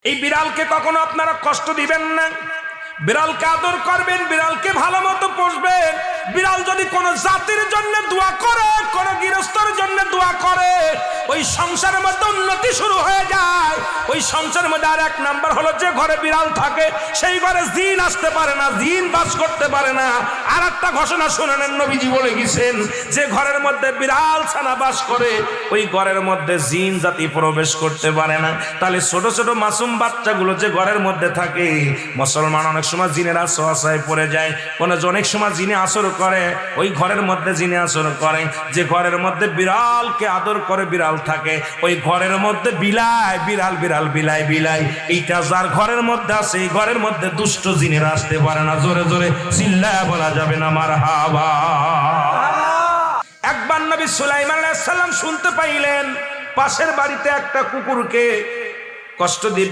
এই বিড়ালকে কখনো আপনারা কষ্ট দিবেন না, বিড়ালকে আদর করবেন, বিড়ালকে ভালো মতো পুষবেন। বিড়াল যদি কোনো জাতির জন্য দোয়া করে, কোনো গৃহস্থর জন্য দোয়া করে, ওই সংসারের মধ্যে উন্নতি শুরু হয়ে যায়। ওই সংসারের মধ্যে আর এক নাম্বার হলো, যে ঘরে বিড়াল থাকে সেই ঘরে জিন আসতে পারে না, জিন বাস করতে পারে না। আর একটা ঘোষণা শুনেন, নবীজি বলে গেছেন, যে ঘরের মধ্যে বিড়াল ছানা বাস করে ওই ঘরের মধ্যে জিন জাতি প্রবেশ করতে পারে না। তাহলে ছোট ছোট মাসুম বাচ্চাগুলো যে ঘরের মধ্যে থাকে, মুসলমান অনেক সময় জিনের আশ্রয় পড়ে যায়, অনেক সময় জিনে আসর করে, ওই ঘরের মধ্যে জিনে আসর করে। যে ঘরের মধ্যে বিড়ালকে আদর করে বিড়াল থাকে, ওই ঘরের মধ্যে বিলাই বিড়াল বিড়াল বিলাই বিলাই, এইটা যার ঘরের মধ্যে আছে এই ঘরের মধ্যে দুষ্ট জিনেরা আসতে পারে না। জোরে জোরে চিল্লায়া বলা যাবে না মারহাবা। একবার নবী সুলাইমান আলাইহিস সালাম শুনতে পাইলেন পাশের বাড়িতে একটা কুকুরকে কষ্ট দিয়ে